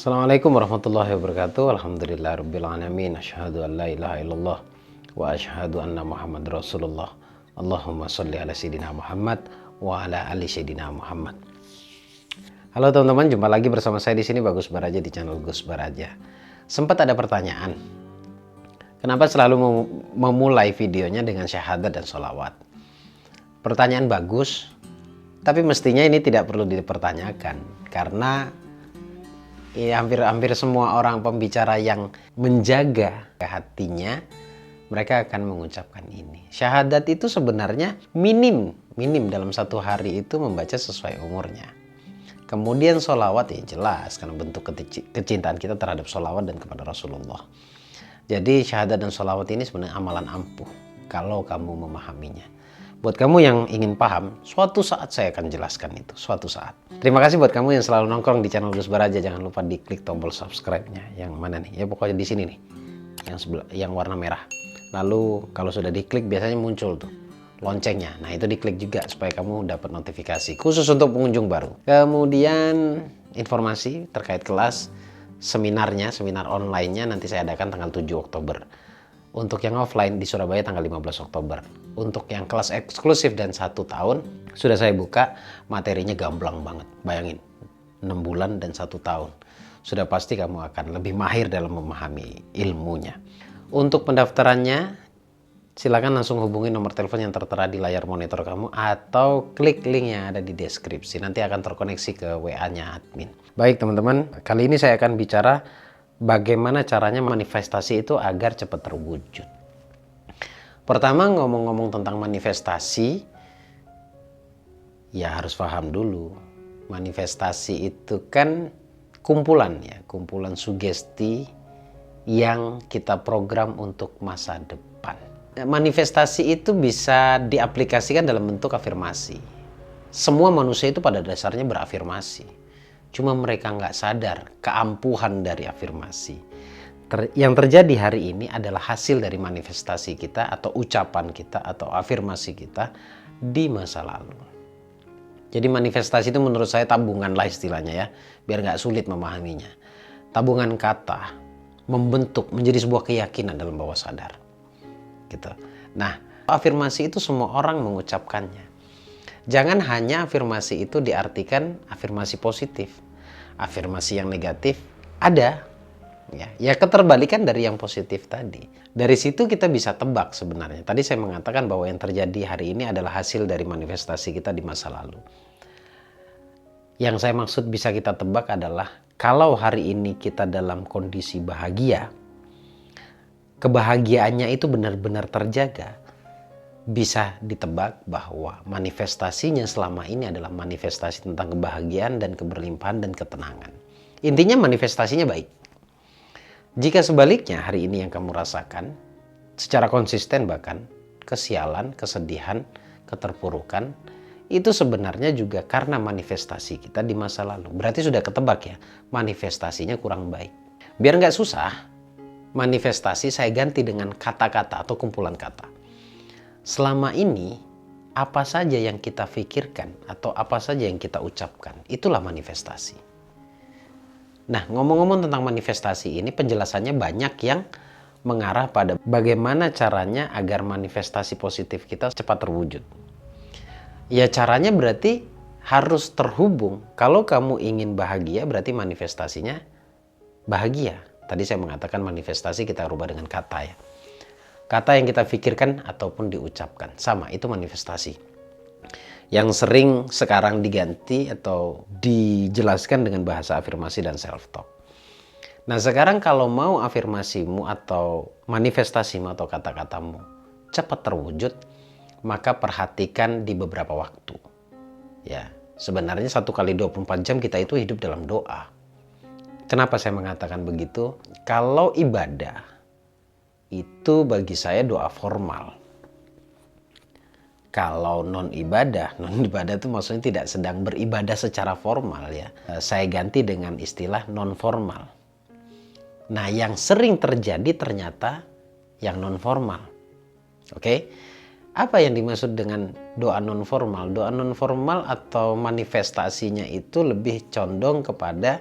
Assalamualaikum warahmatullahi wabarakatuh. Alhamdulillahirabbil alamin. Asyhadu an la ilaha illallah wa asyhadu anna Muhammad Rasulullah. Allahumma sholli ala sayyidina Muhammad wa ala ali sayyidina Muhammad. Halo teman-teman, jumpa lagi bersama saya di sini Bagus Baraja di channel Gus Baraja. Sempat ada pertanyaan, kenapa selalu memulai videonya dengan syahadat dan sholawat? Pertanyaan bagus, tapi mestinya ini tidak perlu dipertanyakan karena ya, hampir semua orang pembicara yang menjaga hatinya, mereka akan mengucapkan ini. Syahadat itu sebenarnya minim dalam satu hari itu membaca sesuai umurnya. Kemudian sholawat ya jelas, karena bentuk kecintaan kita terhadap sholawat dan kepada Rasulullah. Jadi syahadat dan sholawat ini sebenarnya amalan ampuh kalau kamu memahaminya. Buat kamu yang ingin paham, suatu saat saya akan jelaskan itu, suatu saat. Terima kasih buat kamu yang selalu nongkrong di channel Gus Baraja. Jangan lupa diklik tombol subscribe-nya. Yang mana nih? Ya pokoknya di sini nih. Yang warna merah. Lalu kalau sudah diklik biasanya muncul tuh loncengnya. Nah, itu diklik juga supaya kamu dapat notifikasi khusus untuk pengunjung baru. Kemudian informasi terkait kelas seminarnya, seminar online-nya nanti saya adakan tanggal 7 Oktober. Untuk yang offline di Surabaya tanggal 15 Oktober. Untuk yang kelas eksklusif dan 1 tahun sudah saya buka, materinya gamblang banget. Bayangin, 6 bulan dan 1 tahun. Sudah pasti kamu akan lebih mahir dalam memahami ilmunya. Untuk pendaftarannya, silakan langsung hubungi nomor telepon yang tertera di layar monitor kamu atau klik link yang ada di deskripsi. Nanti akan terkoneksi ke WA-nya admin. Baik teman-teman, kali ini saya akan bicara bagaimana caranya manifestasi itu agar cepat terwujud. Pertama, ngomong-ngomong tentang manifestasi, ya harus paham dulu. Manifestasi itu kan kumpulan ya, kumpulan sugesti yang kita program untuk masa depan. Manifestasi itu bisa diaplikasikan dalam bentuk afirmasi. Semua manusia itu pada dasarnya berafirmasi. Cuma mereka nggak sadar keampuhan dari afirmasi. Yang terjadi hari ini adalah hasil dari manifestasi kita atau ucapan kita atau afirmasi kita di masa lalu. Jadi manifestasi itu menurut saya tabungan lah istilahnya ya, biar nggak sulit memahaminya. Tabungan kata membentuk menjadi sebuah keyakinan dalam bawah sadar. Gitu. Nah, afirmasi itu semua orang mengucapkannya. Jangan hanya afirmasi itu diartikan afirmasi positif. Afirmasi yang negatif ada. Ya keterbalikan dari yang positif tadi. Dari situ kita bisa tebak sebenarnya. Tadi saya mengatakan bahwa yang terjadi hari ini adalah hasil dari manifestasi kita di masa lalu. Yang saya maksud bisa kita tebak adalah kalau hari ini kita dalam kondisi bahagia, kebahagiaannya itu benar-benar terjaga, bisa ditebak bahwa manifestasinya selama ini adalah manifestasi tentang kebahagiaan dan keberlimpahan dan ketenangan. Intinya manifestasinya baik. Jika sebaliknya hari ini yang kamu rasakan, secara konsisten bahkan, kesialan, kesedihan, keterpurukan, itu sebenarnya juga karena manifestasi kita di masa lalu. Berarti sudah ketebak ya, manifestasinya kurang baik. Biar nggak susah, manifestasi saya ganti dengan kata-kata atau kumpulan kata. Selama ini, apa saja yang kita pikirkan atau apa saja yang kita ucapkan, itulah manifestasi. Nah, ngomong-ngomong tentang manifestasi ini, penjelasannya banyak yang mengarah pada bagaimana caranya agar manifestasi positif kita cepat terwujud. Ya, caranya berarti harus terhubung. Kalau kamu ingin bahagia, berarti manifestasinya bahagia. Tadi saya mengatakan manifestasi kita rubah dengan kata ya. Kata yang kita pikirkan ataupun diucapkan. Sama, itu manifestasi. Yang sering sekarang diganti atau dijelaskan dengan bahasa afirmasi dan self-talk. Nah sekarang kalau mau afirmasimu atau manifestasimu atau kata-katamu cepat terwujud, maka perhatikan di beberapa waktu. Ya, sebenarnya 1 kali 24 jam kita itu hidup dalam doa. Kenapa saya mengatakan begitu? Kalau ibadah, itu bagi saya doa formal. Kalau non-ibadah itu maksudnya tidak sedang beribadah secara formal ya. Saya ganti dengan istilah non-formal. Nah, yang sering terjadi ternyata yang non-formal. Oke? Apa yang dimaksud dengan doa non-formal? Doa non-formal atau manifestasinya itu lebih condong kepada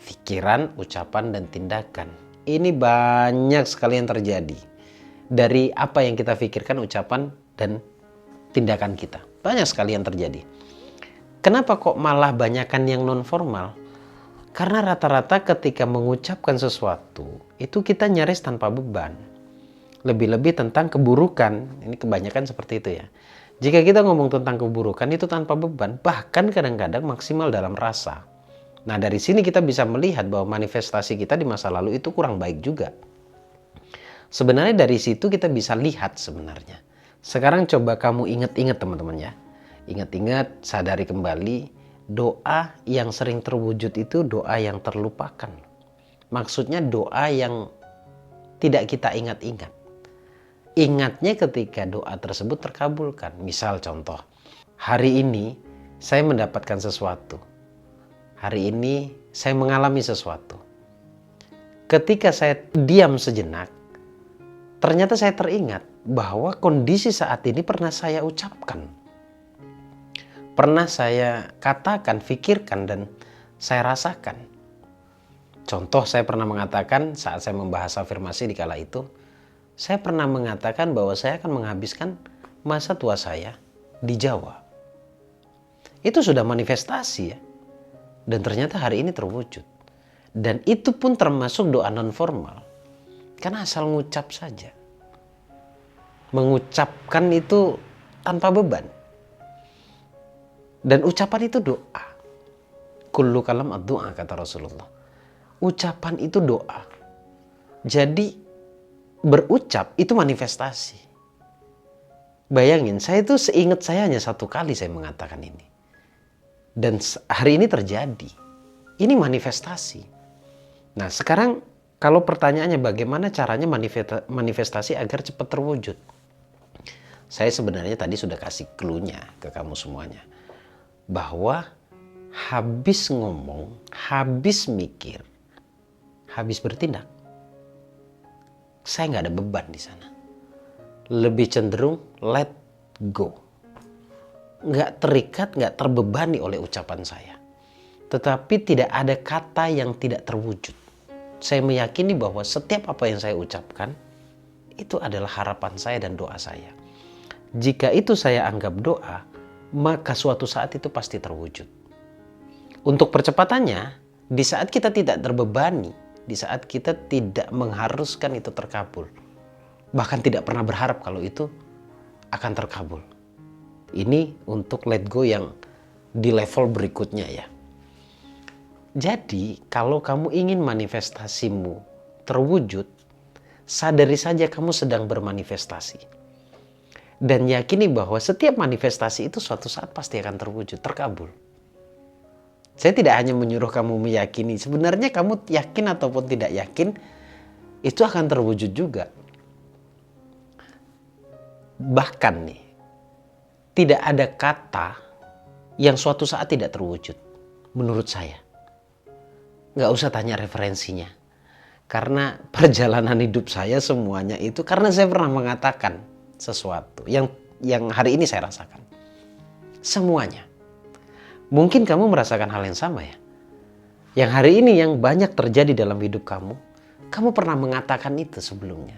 pikiran, ucapan, dan tindakan. Ini banyak sekali yang terjadi dari apa yang kita pikirkan, ucapan, dan tindakan kita. Banyak sekali yang terjadi. Kenapa kok malah banyakan yang non formal? Karena rata-rata ketika mengucapkan sesuatu itu kita nyaris tanpa beban. Lebih-lebih tentang keburukan. Ini kebanyakan seperti itu ya. Jika kita ngomong tentang keburukan itu tanpa beban, bahkan kadang-kadang maksimal dalam rasa. Nah, dari sini kita bisa melihat bahwa manifestasi kita di masa lalu itu kurang baik juga. Sebenarnya dari situ kita bisa lihat sebenarnya. Sekarang coba kamu ingat-ingat teman-teman ya. Ingat-ingat, sadari kembali, doa yang sering terwujud itu doa yang terlupakan. Maksudnya doa yang tidak kita ingat-ingat. Ingatnya ketika doa tersebut terkabulkan. Misal contoh, hari ini saya mendapatkan sesuatu. Hari ini saya mengalami sesuatu. Ketika saya diam sejenak, ternyata saya teringat bahwa kondisi saat ini pernah saya ucapkan. Pernah saya katakan, pikirkan, dan saya rasakan. Contoh, saya pernah mengatakan saat saya membahas afirmasi di kala itu, saya pernah mengatakan bahwa saya akan menghabiskan masa tua saya di Jawa. Itu sudah manifestasi ya. Dan ternyata hari ini terwujud. Dan itu pun termasuk doa non formal. Karena asal ngucap saja. Mengucapkan itu tanpa beban. Dan ucapan itu doa. Kullu kalam ad-du'a kata Rasulullah. Ucapan itu doa. Jadi berucap itu manifestasi. Bayangin, saya itu seingat saya hanya satu kali saya mengatakan ini. Dan hari ini terjadi. Ini manifestasi. Nah, sekarang kalau pertanyaannya bagaimana caranya manifestasi agar cepat terwujud? Saya sebenarnya tadi sudah kasih clue-nya ke kamu semuanya. Bahwa habis ngomong, habis mikir, habis bertindak, saya nggak ada beban di sana. Lebih cenderung let go. Nggak terikat, nggak terbebani oleh ucapan saya. Tetapi tidak ada kata yang tidak terwujud. Saya meyakini bahwa setiap apa yang saya ucapkan, itu adalah harapan saya dan doa saya. Jika itu saya anggap doa, maka suatu saat itu pasti terwujud. Untuk percepatannya, di saat kita tidak terbebani, di saat kita tidak mengharuskan itu terkabul, bahkan tidak pernah berharap kalau itu akan terkabul. Ini untuk let go yang di level berikutnya ya. Jadi kalau kamu ingin manifestasimu terwujud, sadari saja kamu sedang bermanifestasi. Dan yakini bahwa setiap manifestasi itu suatu saat pasti akan terwujud, terkabul. Saya tidak hanya menyuruh kamu meyakini, sebenarnya kamu yakin ataupun tidak yakin, itu akan terwujud juga. Bahkan nih, tidak ada kata yang suatu saat tidak terwujud. Menurut saya. Nggak usah tanya referensinya. Karena perjalanan hidup saya semuanya itu karena saya pernah mengatakan sesuatu yang hari ini saya rasakan. Semuanya. Mungkin kamu merasakan hal yang sama ya. Yang hari ini yang banyak terjadi dalam hidup kamu, kamu pernah mengatakan itu sebelumnya.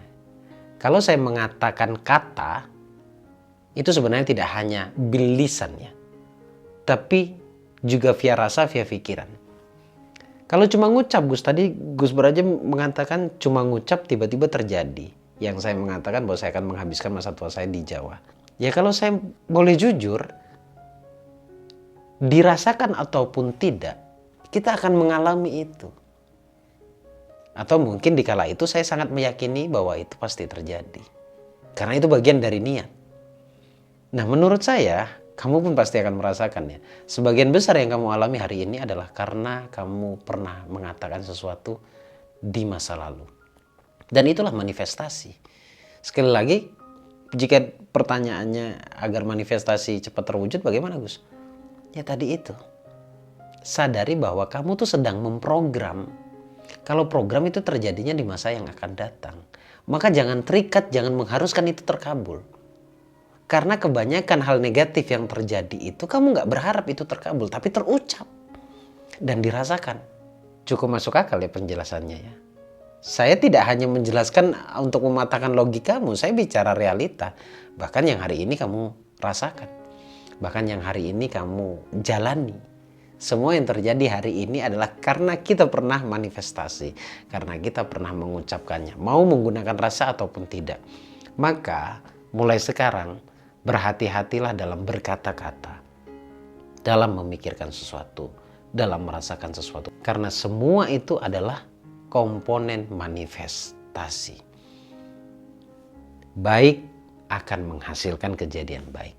Kalau saya mengatakan kata, itu sebenarnya tidak hanya bil lisan ya, tapi juga via rasa, via pikiran. Kalau cuma ngucap, Gus Baraja mengatakan cuma ngucap tiba-tiba terjadi. Yang saya mengatakan bahwa saya akan menghabiskan masa tua saya di Jawa. Ya kalau saya boleh jujur, dirasakan ataupun tidak, kita akan mengalami itu. Atau mungkin di kala itu saya sangat meyakini bahwa itu pasti terjadi. Karena itu bagian dari niat. Nah, menurut saya, kamu pun pasti akan merasakannya. Sebagian besar yang kamu alami hari ini adalah karena kamu pernah mengatakan sesuatu di masa lalu. Dan itulah manifestasi. Sekali lagi, jika pertanyaannya agar manifestasi cepat terwujud, bagaimana Gus? Ya tadi itu. Sadari bahwa kamu tuh sedang memprogram. Kalau program itu terjadinya di masa yang akan datang. Maka jangan terikat, jangan mengharuskan itu terkabul. Karena kebanyakan hal negatif yang terjadi itu kamu nggak berharap itu terkabul, tapi terucap dan dirasakan. Cukup masuk akal ya penjelasannya ya. Saya tidak hanya menjelaskan untuk mematahkan logikamu, saya bicara realita. Bahkan yang hari ini kamu rasakan. Bahkan yang hari ini kamu jalani. Semua yang terjadi hari ini adalah karena kita pernah manifestasi. Karena kita pernah mengucapkannya. Mau menggunakan rasa ataupun tidak. Maka mulai sekarang berhati-hatilah dalam berkata-kata. Dalam memikirkan sesuatu. Dalam merasakan sesuatu. Karena semua itu adalah komponen manifestasi. Baik akan menghasilkan kejadian baik.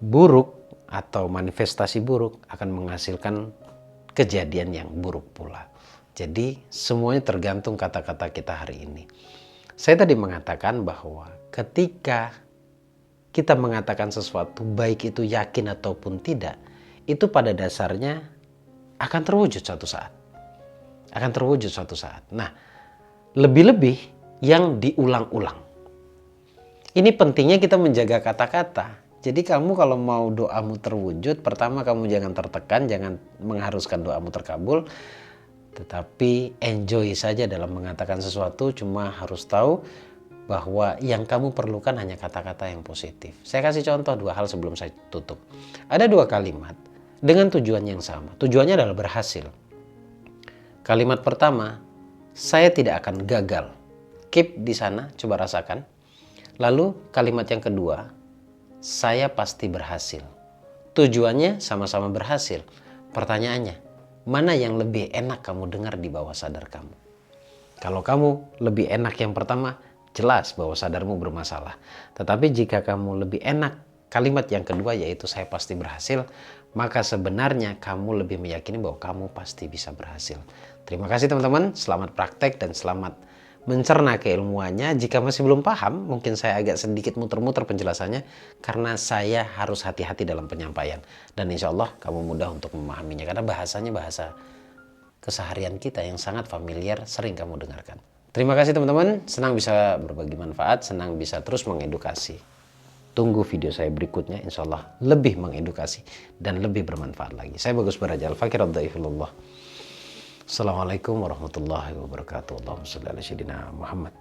Buruk atau manifestasi buruk akan menghasilkan kejadian yang buruk pula. Jadi semuanya tergantung kata-kata kita hari ini. Saya tadi mengatakan bahwa ketika kita mengatakan sesuatu, baik itu yakin ataupun tidak, itu pada dasarnya akan terwujud suatu saat. Akan terwujud suatu saat. Nah, lebih-lebih yang diulang-ulang. Ini pentingnya kita menjaga kata-kata. Jadi kamu kalau mau doamu terwujud, pertama kamu jangan tertekan, jangan mengharuskan doamu terkabul. Tetapi enjoy saja dalam mengatakan sesuatu, cuma harus tahu bahwa yang kamu perlukan hanya kata-kata yang positif. Saya kasih contoh 2 hal sebelum saya tutup. Ada 2 kalimat dengan tujuan yang sama. Tujuannya adalah berhasil. Kalimat pertama, saya tidak akan gagal. Keep di sana, coba rasakan. Lalu kalimat yang kedua, saya pasti berhasil. Tujuannya sama-sama berhasil. Pertanyaannya, mana yang lebih enak kamu dengar di bawah sadar kamu? Kalau kamu lebih enak yang pertama, jelas bahwa sadarmu bermasalah. Tetapi jika kamu lebih enak kalimat yang kedua yaitu saya pasti berhasil, maka sebenarnya kamu lebih meyakini bahwa kamu pasti bisa berhasil. Terima kasih teman-teman, selamat praktek dan selamat mencerna keilmuannya. Jika masih belum paham, mungkin saya agak sedikit muter-muter penjelasannya karena saya harus hati-hati dalam penyampaian. Dan insya Allah kamu mudah untuk memahaminya karena bahasanya bahasa keseharian kita yang sangat familiar, sering kamu dengarkan. Terima kasih teman-teman, senang bisa berbagi manfaat, senang bisa terus mengedukasi. Tunggu video saya berikutnya, insya Allah lebih mengedukasi dan lebih bermanfaat lagi. Saya Bagus Baraja, Al-Fakir Ad-Daifullah. Assalamualaikum warahmatullahi wabarakatuh. Allahumma shalli ala sayyidina Muhammad.